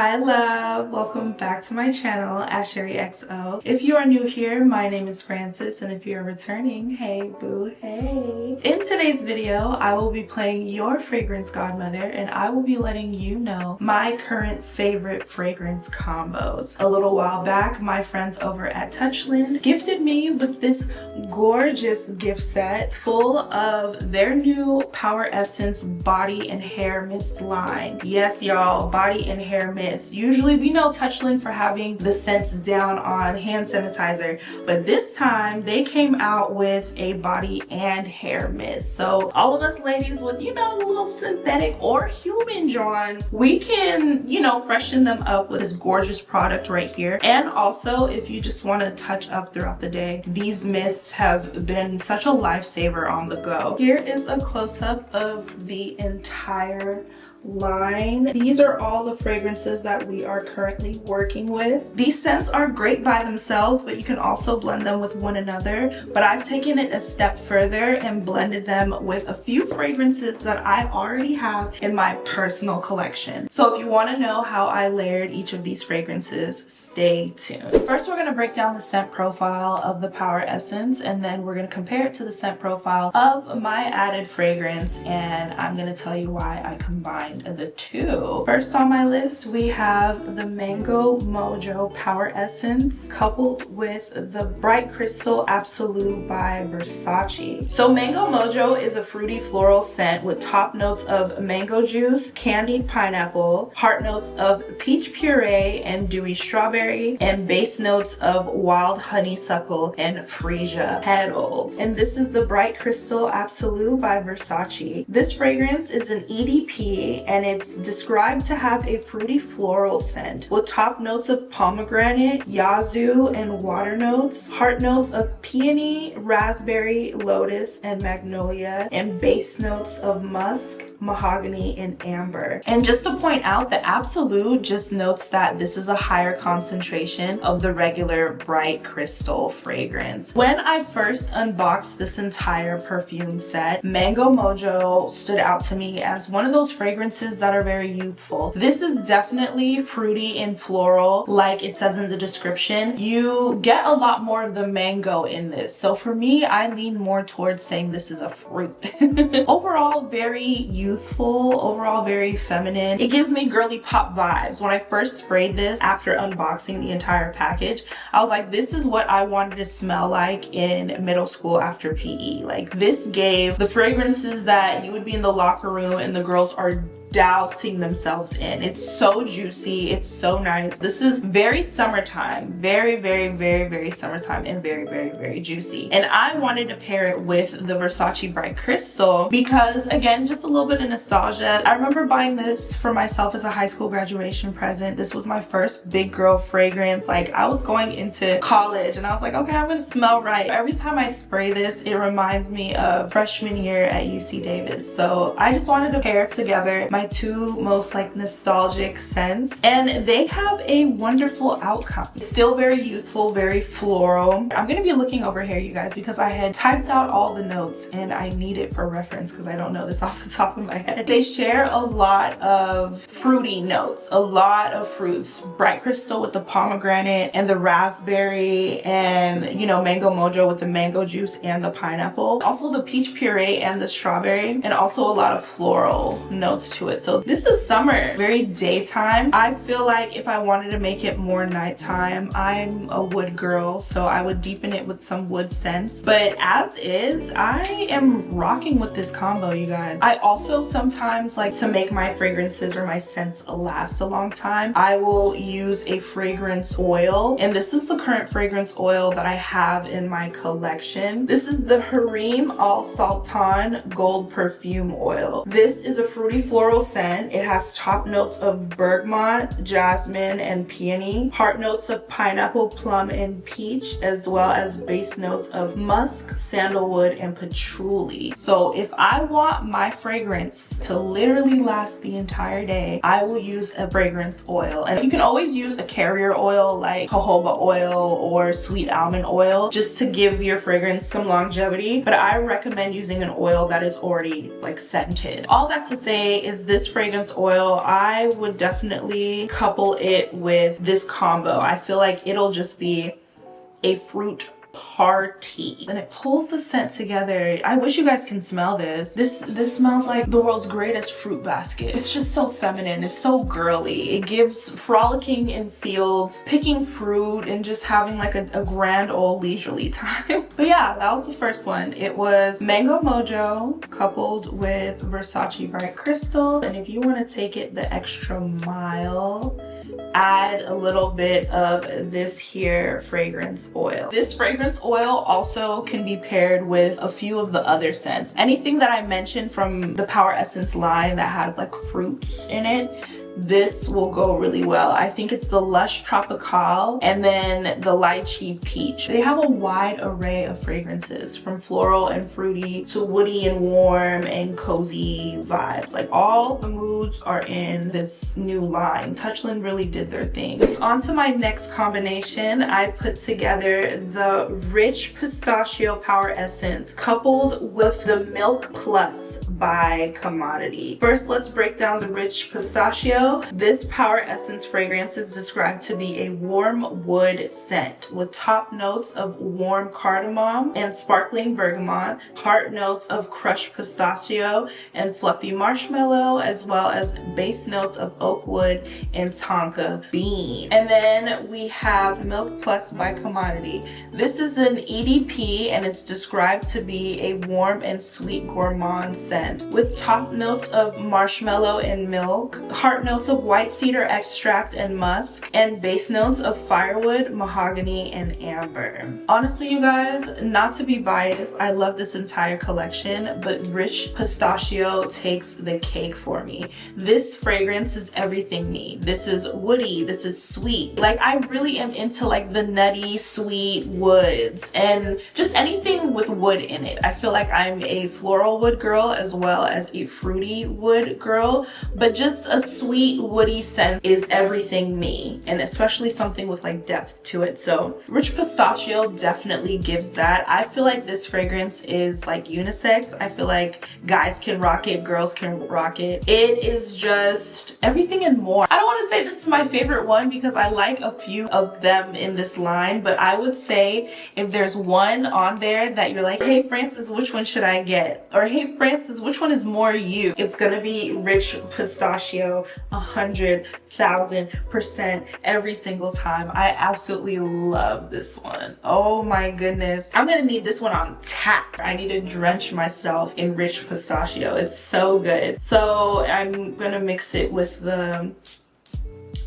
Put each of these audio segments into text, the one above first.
Hi love, welcome back to my channel, AsheryXO. If you are new here, my name is Francis, and if you're returning, hey boo, hey. In today's video, I will be playing your fragrance godmother, and I will be letting you know my current favorite fragrance combos. A little while back, my friends over at Touchland gifted me with this gorgeous gift set full of their new Power Essence body and hair mist line. Yes y'all, body and hair mist. Usually we know Touchland for having the scents down on hand sanitizer, but this time they came out with a body and hair mist. So all of us ladies with, you know, little synthetic or human Johns, we can, you know, freshen them up with this gorgeous product right here. And also if you just want to touch up throughout the day, these mists have been such a lifesaver on the go. Here is a close-up of the entire line. These are all the fragrances that we are currently working with. These scents are great by themselves, but you can also blend them with one another. But I've taken it a step further and blended them with a few fragrances that I already have in my personal collection. So if you want to know how I layered each of these fragrances, stay tuned. First, we're going to break down the scent profile of the Power Essence, and then we're going to compare it to the scent profile of my added fragrance, and I'm going to tell you why I combined the two. First on my list, we have the Mango Mojo Power Essence coupled with the Bright Crystal Absolute by Versace. So Mango Mojo is a fruity floral scent with top notes of mango juice, candied pineapple, heart notes of peach puree and dewy strawberry, and base notes of wild honeysuckle and freesia petals. And this is the Bright Crystal Absolute by Versace. This fragrance is an EDP, and it's described to have a fruity floral scent with top notes of pomegranate, yazoo, and water notes, heart notes of peony, raspberry, lotus, and magnolia, and base notes of musk, mahogany, and amber. And just to point out, the Absolute just notes that this is a higher concentration of the regular Bright Crystal fragrance. When I first unboxed this entire perfume set, Mango Mojo stood out to me as one of those fragrances that are very youthful. This is definitely fruity and floral, like it says in the description. You get a lot more of the mango in this. So for me, I lean more towards saying this is a fruit. Overall, very youthful, overall very feminine. It gives me girly pop vibes. When I first sprayed this after unboxing the entire package, I was like, this is what I wanted to smell like in middle school after PE. Like, this gave the fragrances that you would be in the locker room and the girls are dousing themselves in. It's so juicy, it's so nice. This is very summertime, very summertime, and very juicy. And I wanted to pair it with the Versace Bright Crystal because, again, just a little bit of nostalgia. I remember buying this for myself as a high school graduation present. This was my first big girl fragrance. Like, I was going into college and I was like, okay, I'm gonna smell right. Every time I spray this, it reminds me of freshman year at UC Davis. So I just wanted to pair together my two most like nostalgic scents, and they have a wonderful outcome. It's still very youthful, very floral. I'm gonna be looking over here, you guys, because I had typed out all the notes and I need it for reference because I don't know this off the top of my head. They share a lot of fruity notes, a lot of fruits. Bright Crystal with the pomegranate and the raspberry, and, you know, Mango Mojo with the mango juice and the pineapple. Also the peach puree and the strawberry, and also a lot of floral notes to it. So this is summer, very daytime. I feel like if I wanted to make it more nighttime, I'm a wood girl, so I would deepen it with some wood scents. But as is, I am rocking with this combo, you guys. I also sometimes like to make my fragrances or my scents last a long time. I will use a fragrance oil, and this is the current fragrance oil that I have in my collection. This is the Harem Al Sultan Gold Perfume Oil. This is a fruity floral scent. It has top notes of bergamot, jasmine, and peony, heart notes of pineapple, plum, and peach, as well as base notes of musk, sandalwood, and patchouli. So if I want my fragrance to literally last the entire day, I will use a fragrance oil. And you can always use a carrier oil like jojoba oil or sweet almond oil just to give your fragrance some longevity, but I recommend using an oil that is already like scented. All that to say is is this fragrance oil. I would definitely couple it with this combo. I feel like it'll just be a fruit party, and it pulls the scent together. I wish you guys can smell this. This smells like the world's greatest fruit basket. It's just so feminine. It's so girly. It gives frolicking in fields, picking fruit, and just having like a grand old leisurely time. But yeah, that was the first one. It was Mango Mojo coupled with Versace Bright Crystal. And if you want to take it the extra mile, add a little bit of this here fragrance oil. This fragrance oil also can be paired with a few of the other scents. Anything that I mentioned from the Power Essence line that has like fruits in it, this will go really well. I think it's the Lush Tropical and then the Lychee Peach. They have a wide array of fragrances, from floral and fruity to woody and warm and cozy vibes. Like, all the moods are in this new line. Touchland really did their thing. On to my next combination. I put together the Rich Pistachio Power Essence coupled with the Milk Plus by Commodity. First, let's break down the Rich Pistachio. This Power Essence fragrance is described to be a warm wood scent with top notes of warm cardamom and sparkling bergamot, heart notes of crushed pistachio and fluffy marshmallow, as well as base notes of oak wood and tonka bean. And then we have Milk Plus by Commodity. This is an EDP, and it's described to be a warm and sweet gourmand scent with top notes of marshmallow and milk, heart notes of white cedar extract and musk, and base notes of firewood, mahogany, and amber. Honestly, you guys, not to be biased, I love this entire collection, but Rich Pistachio takes the cake for me. This fragrance is everything me. This is woody, this is sweet. Like, I really am into like the nutty, sweet woods and just anything with wood in it. I feel like I'm a floral wood girl as well as a fruity wood girl, but just a sweet woody scent is everything me, and especially something with like depth to it. So Rich Pistachio definitely gives that. I feel like this fragrance is like unisex. I feel like guys can rock it, girls can rock it. It is just everything and more. I don't want to say this is my favorite one because I like a few of them in this line, but I would say if there's one on there that you're like, hey Francis, which one should I get? Or hey Francis, which one is more you? It's gonna be Rich Pistachio 100,000% every single time. I absolutely love this one. Oh my goodness. I'm gonna need this one on tap. I need to drench myself in Rich Pistachio. It's so good. So I'm gonna mix it with the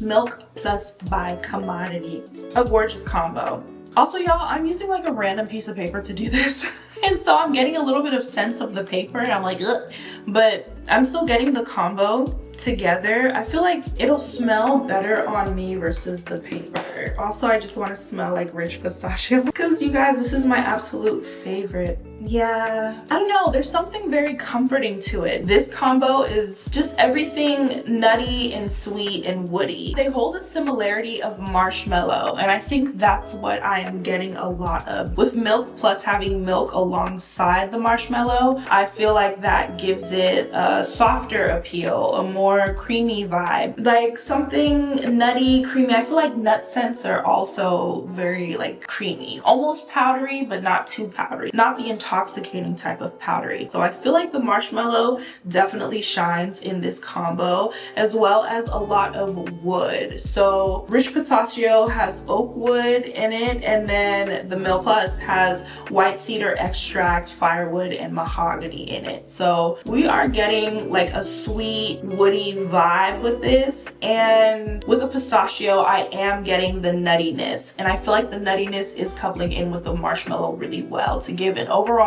Milk Plus by Commodity. A gorgeous combo. Also, y'all, I'm using like a random piece of paper to do this. And so I'm getting a little bit of sense of the paper and I'm like, ugh. But I'm still getting the combo together. I feel like it'll smell better on me versus the paper. Also, I just want to smell like Rich Pistachio because you guys, this is my absolute favorite. Yeah, I don't know, there's something very comforting to it. This combo is just everything nutty and sweet and woody. They hold a similarity of marshmallow, and I think that's what I am getting a lot of. With Milk Plus having milk alongside the marshmallow, I feel like that gives it a softer appeal, a more creamy vibe. Like something nutty, creamy. I feel like nut scents are also very like creamy. Almost powdery, but not too powdery. Not the intoxicating type of powdery. So I feel like the marshmallow definitely shines in this combo, as well as a lot of wood. So Rich Pistachio has oak wood in it, and then the Milk Plus has white cedar extract, firewood, and mahogany in it. So we are getting like a sweet woody vibe with this, and with the pistachio I am getting the nuttiness, and I feel like the nuttiness is coupling in with the marshmallow really well to give an overall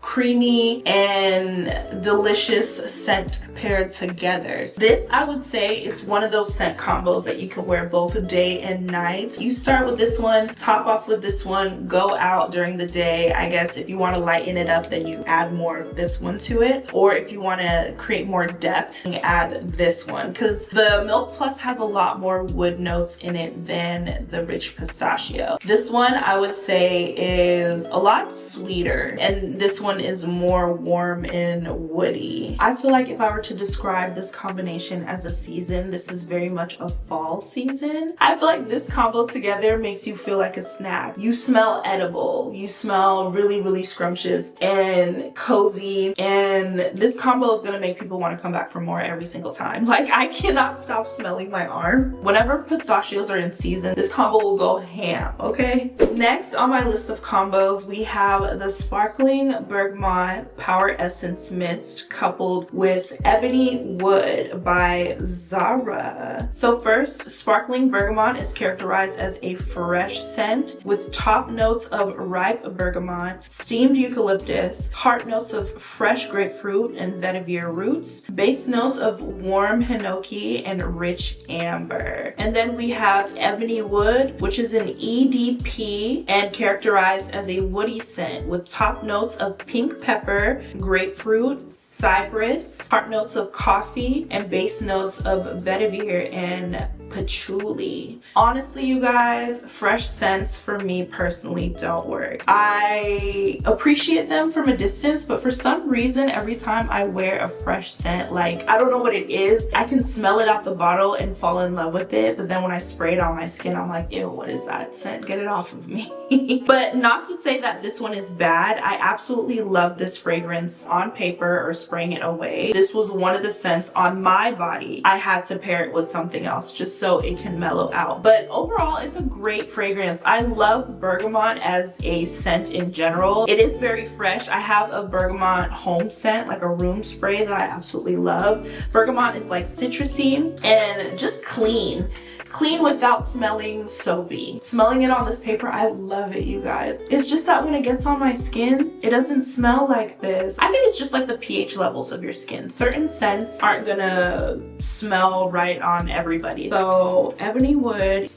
creamy and delicious scent paired together. This, I would say, it's one of those scent combos that you can wear both day and night. You start with this one, top off with this one, go out during the day. I guess if you want to lighten it up, then you add more of this one to it, or if you want to create more depth, you add this one because the Milk Plus has a lot more wood notes in it than the Rich Pistachio. This one I would say is a lot sweeter, and this one is more warm and woody. I feel like if I were to describe this combination as a season, this is very much a fall season. I feel like this combo together makes you feel like a snack. You smell edible, you smell really, really scrumptious and cozy, and this combo is gonna make people want to come back for more every single time. Like, I cannot stop smelling my arm. Whenever pistachios are in season, this combo will go ham, okay? Next on my list of combos, we have the Sparkling Bergamot Power Essence Mist coupled with Ebony Wood by Zara. So first, Sparkling Bergamot is characterized as a fresh scent with top notes of ripe bergamot, steamed eucalyptus, heart notes of fresh grapefruit and vetiver roots, base notes of warm hinoki and rich amber. And then we have Ebony Wood, which is an EDP and characterized as a woody scent with top notes of pink pepper, grapefruit, cypress, heart notes of coffee, and base notes of vetiver and patchouli. Honestly, you guys, fresh scents for me personally don't work. I appreciate them from a distance, but for some reason, every time I wear a fresh scent, like, I don't know what it is, I can smell it out the bottle and fall in love with it, but then when I spray it on my skin, I'm like, ew, what is that scent? Get it off of me. But not to say that this one is bad. I absolutely love this fragrance on paper or spraying it away. This was one of the scents on my body. I had to pair it with something else just so it can mellow out. But overall, it's a great fragrance. I love bergamot as a scent in general. It is very fresh. I have a bergamot home scent, like a room spray that I absolutely love. Bergamot is like citrusy and just clean. Clean without smelling soapy. Smelling it on this paper, I love it, you guys. It's just that when it gets on my skin, it doesn't smell like this. I think it's just like the pH levels of your skin. Certain scents aren't gonna smell right on everybody. So, Ebony Wood.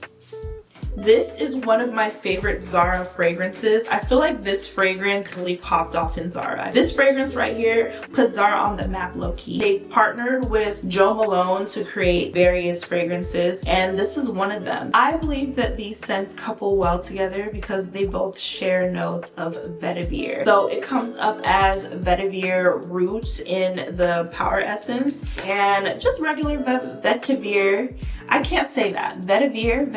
This is one of my favorite Zara fragrances. I feel like this fragrance really popped off in Zara. This fragrance right here put Zara on the map low-key. They've partnered with Jo Malone to create various fragrances, and this is one of them. I believe that these scents couple well together because they both share notes of vetiver. So it comes up as vetiver roots in the Power Essence and just regular vetiver. I can't say that. Vetiver.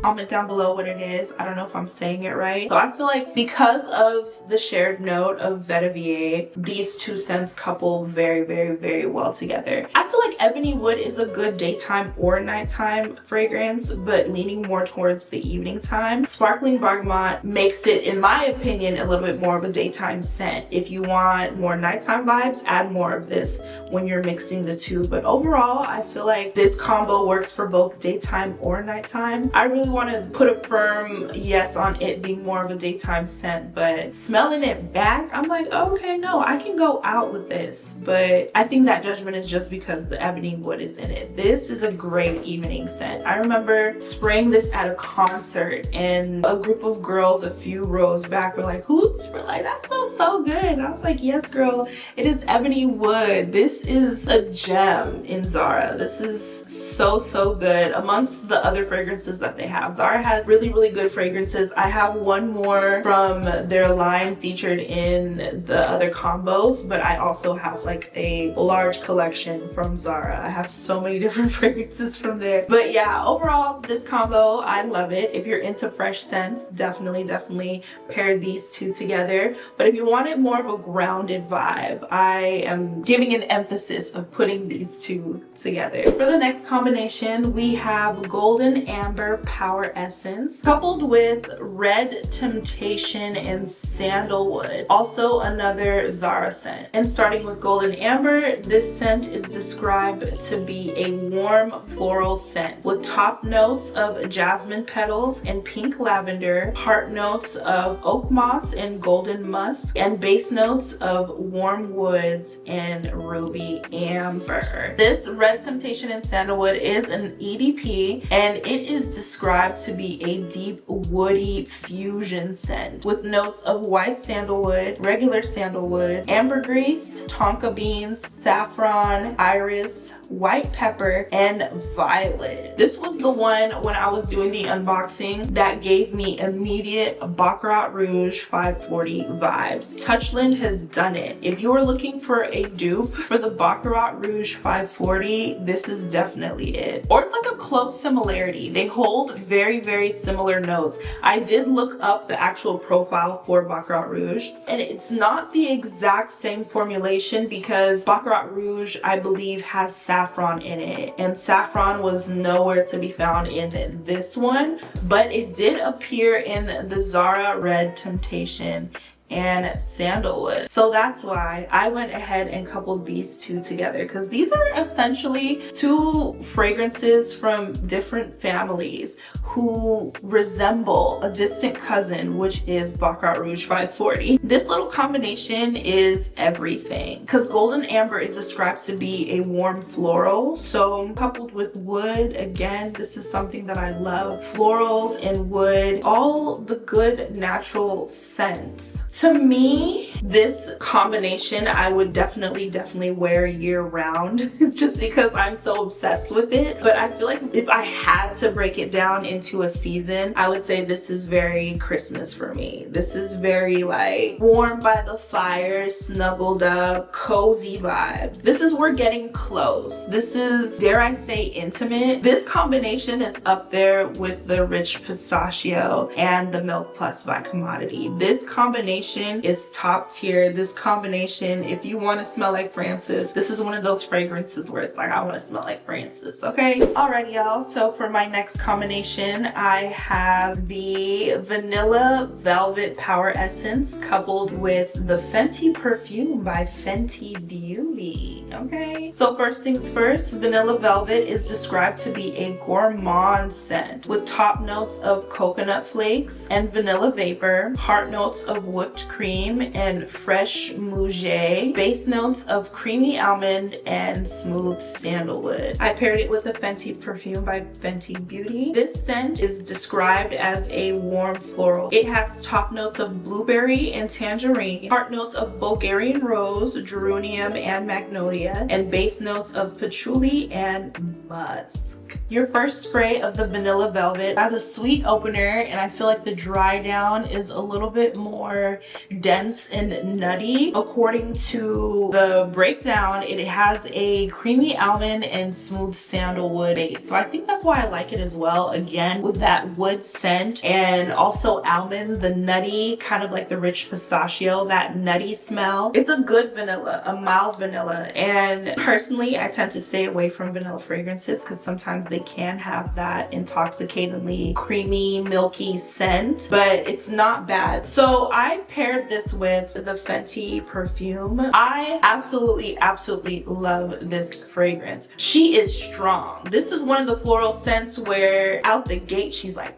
Comment down below what it is. I don't know if I'm saying it right. So I feel like because of the shared note of vetiver, these two scents couple very, very, very well together. I feel like Ebony Wood is a good daytime or nighttime fragrance, but leaning more towards the evening time. Sparkling Bergamot makes it, in my opinion, a little bit more of a daytime scent. If you want more nighttime vibes, add more of this when you're mixing the two. But overall, I feel like this combo works for both daytime or nighttime. I really want to put a firm yes on it being more of a daytime scent, but smelling it back, I'm like, oh, okay, no, I can go out with this. But I think that judgment is just because the Ebony Wood is in it. This is a great evening scent. I remember spraying this at a concert, and a group of girls a few rows back were like, who's like, that smells so good. And I was like, yes, girl, it is Ebony Wood. This is a gem in Zara. This is so, so good amongst the other fragrances that they have. Zara has really, really good fragrances. I have one more from their line featured in the other combos, but I also have like a large collection from Zara. I have so many different fragrances from there. But yeah, overall, this combo, I love it. If you're into fresh scents, definitely pair these two together. But if you wanted more of a grounded vibe, I am giving an emphasis of putting these two together. For the next combination, we have Golden Amber Power Essence coupled with Red Temptation and Sandalwood, also another Zara scent. And starting with Golden Amber, this scent is described to be a warm floral scent with top notes of jasmine petals and pink lavender, heart notes of oak moss and golden musk, and base notes of warm woods and ruby amber. This Red Temptation and Sandalwood is an EDP, and it is described described to be a deep woody fusion scent with notes of white sandalwood, regular sandalwood, ambergris, tonka beans, saffron, iris, white pepper, and violet. This was the one when I was doing the unboxing that gave me immediate Baccarat Rouge 540 vibes. Touchland has done it. If you are looking for a dupe for the Baccarat Rouge 540, this is definitely it. Or it's like a close similarity. They hold very, very similar notes. I did look up the actual profile for Baccarat Rouge, and it's not the exact same formulation because Baccarat Rouge, I believe, has saffron in it, and saffron was nowhere to be found in this one, but it did appear in the Zara Red Temptation and sandalwood. So that's why I went ahead and coupled these two together, because these are essentially two fragrances from different families who resemble a distant cousin, which is Baccarat Rouge 540. This little combination is everything, because golden amber is described to be a warm floral, so coupled with wood, again, this is something that I love. Florals and wood, all the good natural scents. To me, this combination I would definitely wear year round just because I'm so obsessed with it. But I feel like if I had to break it down into a season, I would say this is very Christmas for me. This is very like warm by the fire, snuggled up, cozy vibes. This is we're getting close. This is, dare I say, intimate. This combination is up there with the Rich Pistachio and the Milk Plus by Commodity. This combination is top tier. This combination, if you want to smell like Frances, this is one of those fragrances where it's like, I want to smell like Frances, okay? Alright, y'all, so for my next combination, I have the Vanilla Velvet Power Essence coupled with the Fenty Perfume by Fenty Beauty, okay? So first things first, Vanilla Velvet is described to be a gourmand scent with top notes of coconut flakes and vanilla vapor, heart notes of whipped cream and fresh muguet, base notes of creamy almond and smooth sandalwood. I paired it with the Fenty Perfume by Fenty Beauty. This scent is described as a warm floral. It has top notes of blueberry and tangerine, heart notes of Bulgarian rose, geranium, and magnolia, and base notes of patchouli and musk. Your first spray of the Vanilla Velvet has a sweet opener, and I feel like the dry down is a little bit more dense and nutty. According to the breakdown, it has a creamy almond and smooth sandalwood base. So I think that's why I like it as well. Again, with that wood scent and also almond, the nutty, kind of like the Rich Pistachio, that nutty smell. It's a good vanilla, a mild vanilla. And personally, I tend to stay away from vanilla fragrances because sometimes they can have that intoxicatingly creamy, milky scent, but it's not bad. So I paired this with the Fenty Perfume. I absolutely love this fragrance. She is strong. This is one of the floral scents where out the gate she's like,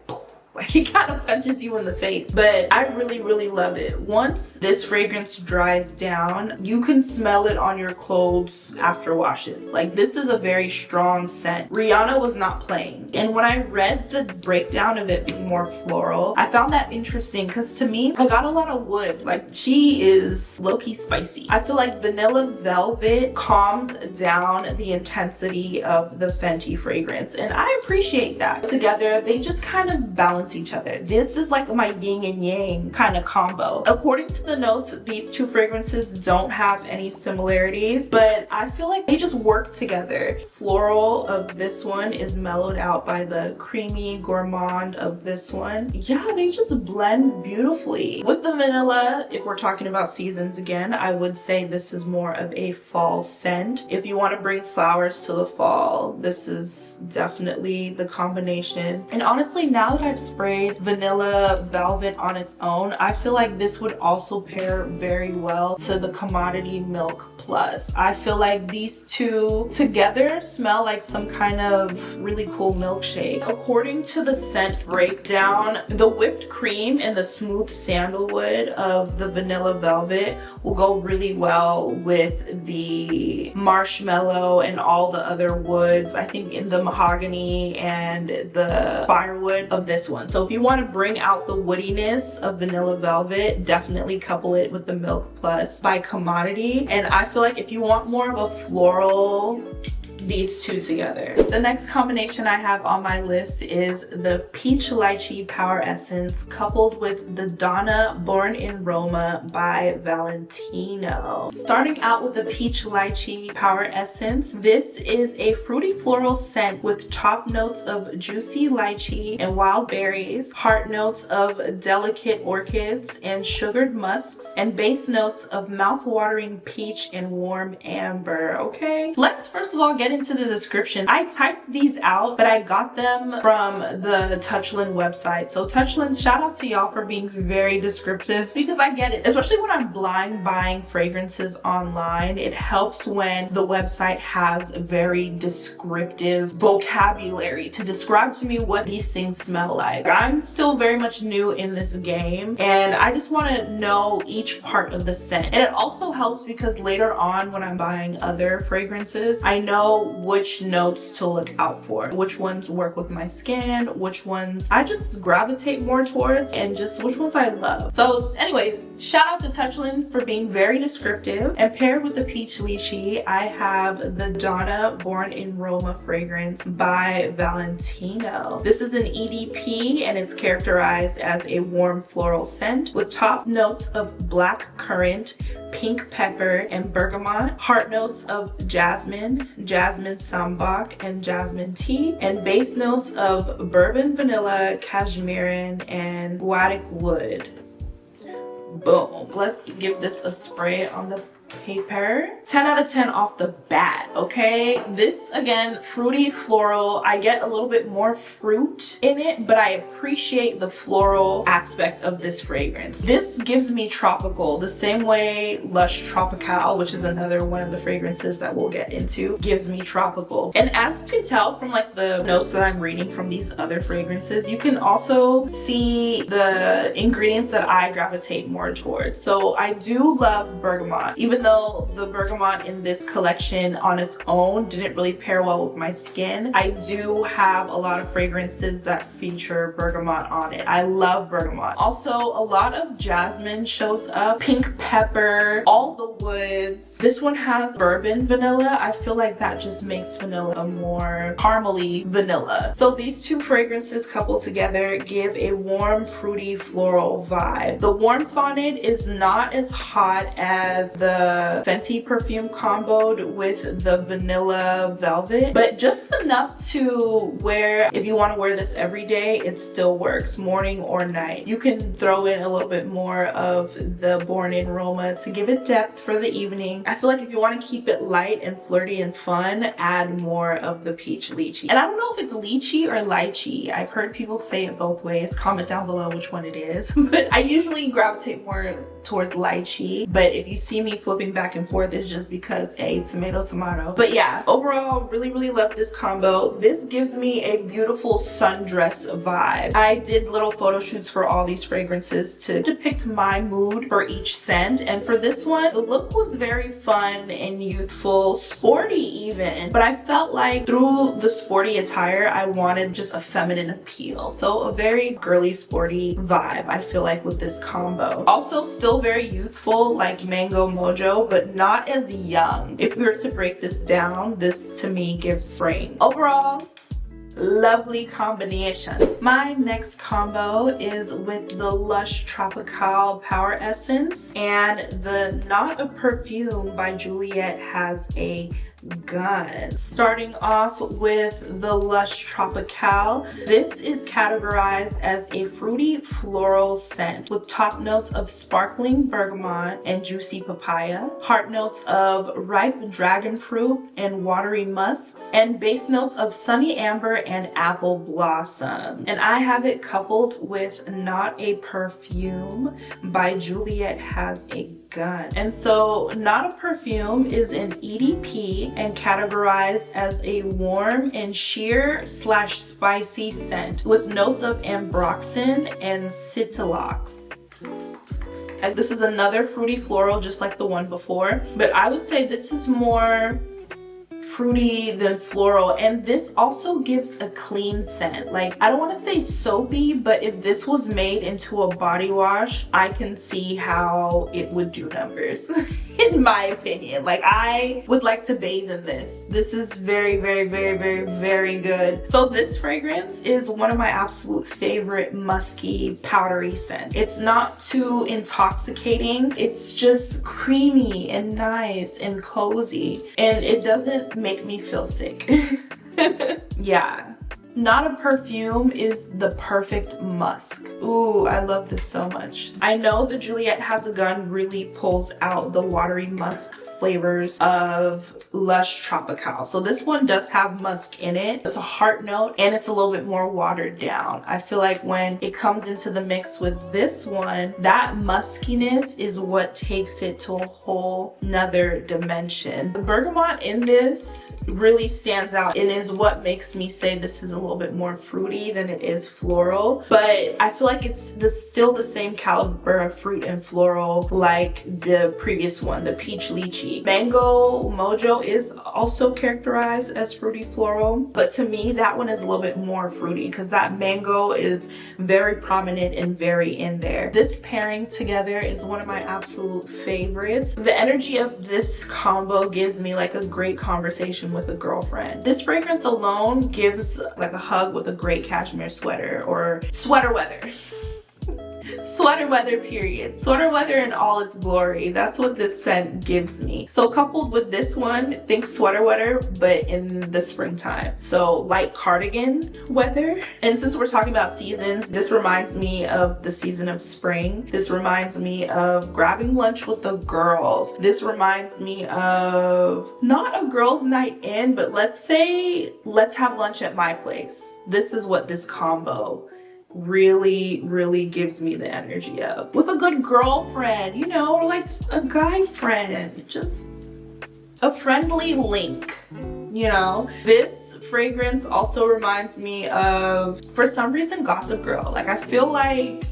like it kind of punches you in the face, but I really love it. Once this fragrance dries down, you can smell it on your clothes after washes. Like, this is a very strong scent. Rihanna was not playing, and when I read the breakdown of it being more floral, I found that interesting because to me, I got a lot of wood. Like, she is low-key spicy. I feel like Vanilla Velvet calms down the intensity of the Fenty fragrance, and I appreciate that. Together, they just kind of balance each other. This is like my yin and yang kind of combo. According to the notes, these two fragrances don't have any similarities, but I feel like they just work together. Floral of this one is mellowed out by the creamy gourmand of this one. Yeah, they just blend beautifully. With the vanilla, if we're talking about seasons again, I would say this is more of a fall scent. If you want to bring flowers to the fall, this is definitely the combination. And honestly, now that I've sprayed vanilla velvet on its own, I feel like this would also pair very well to the Commodity Milk Plus. I feel like these two together smell like some kind of really cool milkshake. According to the scent breakdown, the whipped cream and the smooth sandalwood of the vanilla velvet will go really well with the marshmallow and all the other woods. I think in the mahogany and the firewood of this one. So if you want to bring out the woodiness of vanilla velvet, definitely couple it with the Milk Plus by Commodity. And I feel like if you want more of a floral, these two together. The next combination I have on my list is the Peach Lychee Power Essence coupled with the Donna Born in Roma by Valentino. Starting out with the Peach Lychee Power Essence, this is a fruity floral scent with top notes of juicy lychee and wild berries, heart notes of delicate orchids and sugared musks, and base notes of mouth-watering peach and warm amber. Okay, let's first of all get into the description. I typed these out, but I got them from the Touchland website. So Touchland, shout out to y'all for being very descriptive, because I get it, especially when I'm blind buying fragrances online. It helps when the website has very descriptive vocabulary to describe to me what these things smell like. I'm still very much new in this game, and I just want to know each part of the scent. And it also helps because later on when I'm buying other fragrances, I know which notes to look out for, which ones work with my skin, which ones I just gravitate more towards, and just which ones I love. So anyways, shout out to Touchland for being very descriptive. And paired with the Peach Lychee, I have the Donna Born in Roma fragrance by Valentino. This is an EDP and it's characterized as a warm floral scent with top notes of black currant, pink pepper, and bergamot, heart notes of jasmine, jasmine sambac, and jasmine tea, and base notes of bourbon vanilla, cashmeran, and guaiac wood. Boom. Let's give this a spray on the paper. 10 out of 10 off the bat, okay? This, again, fruity floral. I get a little bit more fruit in it, but I appreciate the floral aspect of this fragrance. This gives me tropical, the same way Lush Tropical, which is another one of the fragrances that we'll get into, gives me tropical. And as you can tell from like the notes that I'm reading from these other fragrances, you can also see the ingredients that I gravitate more towards. So I do love bergamot, even though the bergamot in this collection on its own didn't really pair well with my skin. I do have a lot of fragrances that feature bergamot on it. I love bergamot. Also, a lot of jasmine shows up, pink pepper, all the woods. This one has bourbon vanilla. I feel like that just makes vanilla a more caramely vanilla. So these two fragrances coupled together give a warm, fruity, floral vibe. The warmth on it is not as hot as the Fenty perfume comboed with the vanilla velvet, but just enough to where if you want to wear this every day, it still works, morning or night. You can throw in a little bit more of the Born in Roma to give it depth for the evening. I feel like if you want to keep it light and flirty and fun, add more of the Peach Lychee. And I don't know if it's lychee or lychee. I've heard people say it both ways. Comment down below which one it is. But I usually gravitate more towards lychee, but if you see me flipping back and forth, it's just because tomato. But yeah, overall, really love this combo. This gives me a beautiful sundress vibe. I did little photo shoots for all these fragrances to depict my mood for each scent, and for this one, the look was very fun and youthful, sporty even, but I felt like through the sporty attire, I wanted just a feminine appeal. So a very girly, sporty vibe, I feel like, with this combo. Also, still very youthful, like Mango Mojo, but not as young. If we were to break this down, this to me gives spring. Overall, lovely combination. My next combo is with the Lush Tropical Power Essence, and the Not a Perfume by Juliet has a gun. Starting off with the Lush Tropical. This is categorized as a fruity floral scent with top notes of sparkling bergamot and juicy papaya, heart notes of ripe dragon fruit and watery musks, and base notes of sunny amber and apple blossom. And I have it coupled with Not a Perfume by Juliet Has a Gun. And so Not a Perfume is an EDP and categorized as a warm and sheer/spicy scent with notes of ambroxan and citilox. And this is another fruity floral just like the one before, but I would say this is more fruity than floral, and this also gives a clean scent. Like, I don't want to say soapy, but if this was made into a body wash, I can see how it would do numbers. In my opinion, like, I would like to bathe in this. This is very, very, very, very, very good. So this fragrance is one of my absolute favorite musky powdery scents. It's not too intoxicating. It's just creamy and nice and cozy, and it doesn't make me feel sick. Yeah. Not a Perfume is the perfect musk. Ooh, I love this so much. I know the Juliet Has a Gun really pulls out the watery musk flavors of Lush Tropical. So this one does have musk in it. It's a heart note and it's a little bit more watered down. I feel like when it comes into the mix with this one, that muskiness is what takes it to a whole nother dimension. The bergamot in this really stands out and is what makes me say this is a little bit more fruity than it is floral, but I feel like it's still the same caliber of fruit and floral like the previous one, the peach lychee. Mango Mojo is also characterized as fruity floral, but to me that one is a little bit more fruity because that mango is very prominent and very in there. This pairing together is one of my absolute favorites. The energy of this combo gives me like a great conversation with a girlfriend. This fragrance alone gives like a hug with a great cashmere sweater or sweater weather. Sweater weather, period. Sweater weather in all its glory. That's what this scent gives me. So coupled with this one, think sweater weather, but in the springtime. So light cardigan weather. And since we're talking about seasons, this reminds me of the season of spring. This reminds me of grabbing lunch with the girls. This reminds me of not a girls' night in, but let's say, let's have lunch at my place. This is what this combo really gives me the energy of. With a good girlfriend, you know, or like a guy friend, just a friendly link, you know. This fragrance also reminds me of, for some reason, Gossip Girl. Like, I feel like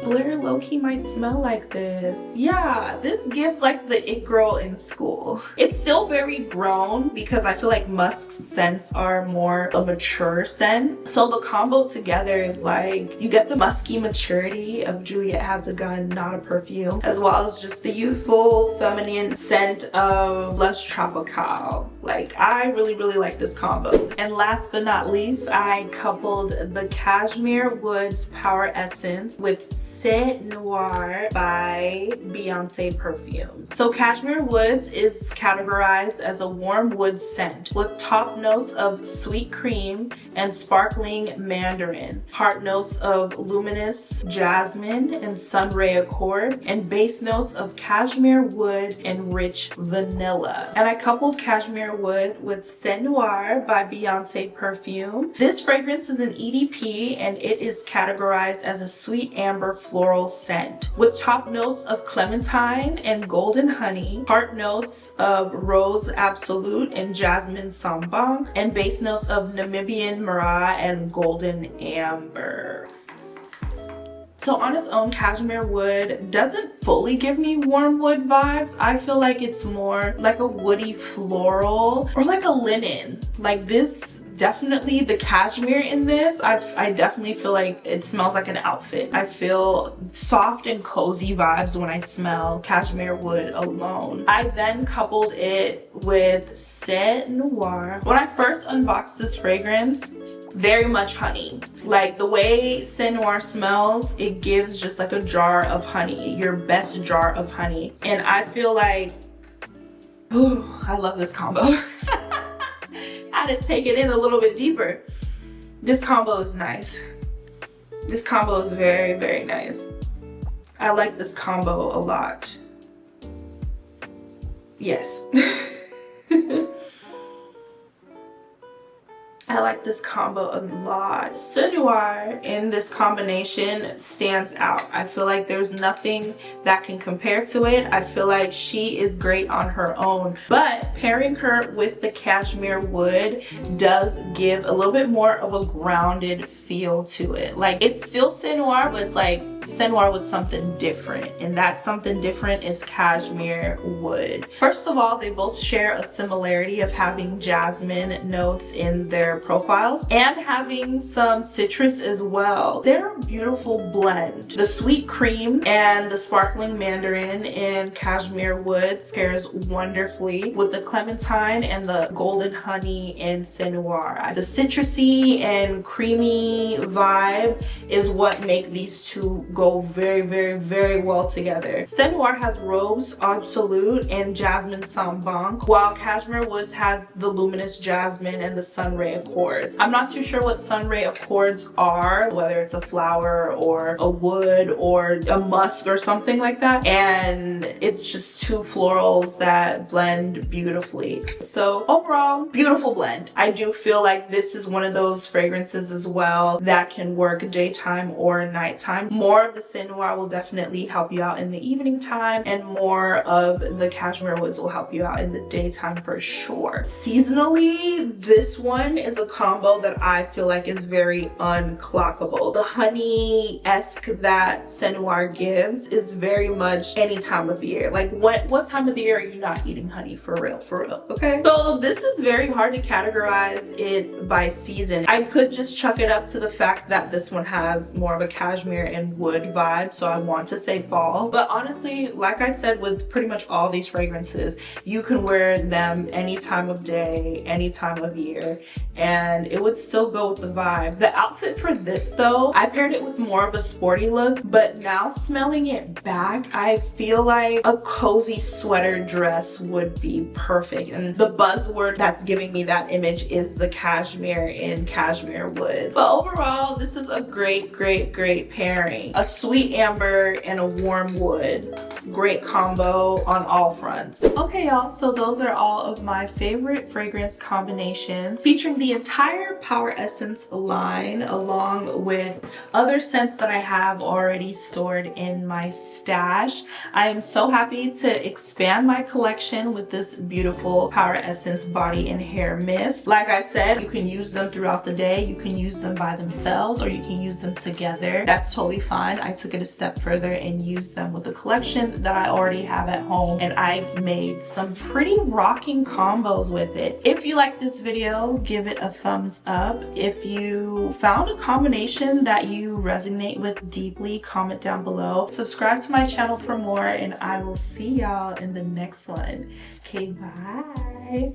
Blair low-key might smell like this. Yeah, this gives like the it girl in school. It's still very grown because I feel like musk scents are more a mature scent. So the combo together is like, you get the musky maturity of Juliet Has a Gun, Not a Perfume, as well as just the youthful feminine scent of Lush Tropical. Like, I really like this combo. And last but not least, I coupled the Cashmere Woods Power Essence with C'est Noir by Beyonce Perfumes. So Cashmere Woods is categorized as a warm wood scent with top notes of sweet cream and sparkling mandarin, heart notes of luminous jasmine and sunray accord, and base notes of cashmere wood and rich vanilla. And I coupled Cashmere Wood with C'est Noir by Beyonce Perfume. This fragrance is an EDP and it is categorized as a sweet amber floral scent with top notes of clementine and golden honey, heart notes of rose absolute and jasmine sambank, and base notes of Namibian Mara and golden amber. So on its own, Cashmere Wood doesn't fully give me warm wood vibes. I feel like it's more like a woody floral or like a linen. Like this, definitely the cashmere in this, I definitely feel like it smells like an outfit. I feel soft and cozy vibes when I smell Cashmere Wood alone. I then coupled it with C'est Noir. When I first unboxed this fragrance, very much honey. Like the way C'est Noir smells, it gives just like a jar of honey, your best jar of honey. And I feel like Ooh, I love this combo. I had to take it in a little bit deeper. This combo is nice. This combo is very, very nice. I like this combo a lot. Yes. I like this combo a lot. Noir in this combination stands out. I feel like there's nothing that can compare to it. I feel like she is great on her own, but pairing her with the cashmere wood does give a little bit more of a grounded feel to it. Like, it's still Noir, but it's like Noir with something different, and that something different is cashmere wood. First of all, they both share a similarity of having jasmine notes in their profiles and having some citrus as well. They're a beautiful blend. The sweet cream and the sparkling mandarin in cashmere woods pairs wonderfully with the clementine and the golden honey in Noir. The citrusy and creamy vibe is what make these two go very, very, very well together. Noir has Rose Absolute and Jasmine Sambank, while Cashmere Woods has the Luminous Jasmine and the Sunray Accords. I'm not too sure what Sunray Accords are, whether it's a flower or a wood or a musk or something like that, and it's just two florals that blend beautifully. So overall, beautiful blend. I do feel like this is one of those fragrances as well that can work daytime or nighttime. More of the Noir will definitely help you out in the evening time, and more of the Cashmere Woods will help you out in the daytime for sure. Seasonally, this one is a combo that I feel like is very unclockable. The honey-esque that Noir gives is very much any time of year. Like, what time of the year are you not eating honey? For real, okay? So this is very hard to categorize it by season. I could just chuck it up to the fact that this one has more of a cashmere and wood vibe, so I want to say fall. But honestly, like I said, with pretty much all these fragrances, you can wear them any time of day, any time of year, and it would still go with the vibe. The outfit for this though, I paired it with more of a sporty look, but now smelling it back, I feel like a cozy sweater dress would be perfect. And the buzzword that's giving me that image is the cashmere in cashmere wood. But overall, this is a great, great, great pairing. A sweet amber and a warm wood. Great combo on all fronts. Okay y'all, so those are all of my favorite fragrance combinations featuring the entire Power Essence line, along with other scents that I have already stored in my stash. I am so happy to expand my collection with this beautiful Power Essence body and hair mist. Like I said, you can use them throughout the day, you can use them by themselves, or you can use them together. That's totally fine. I took it a step further and used them with a collection that I already have at home, and I made some pretty rocking combos with it. If you like this video, give it a thumbs up. If you found a combination that you resonate with deeply, comment down below. Subscribe to my channel for more, and I will see y'all in the next one. Okay, bye.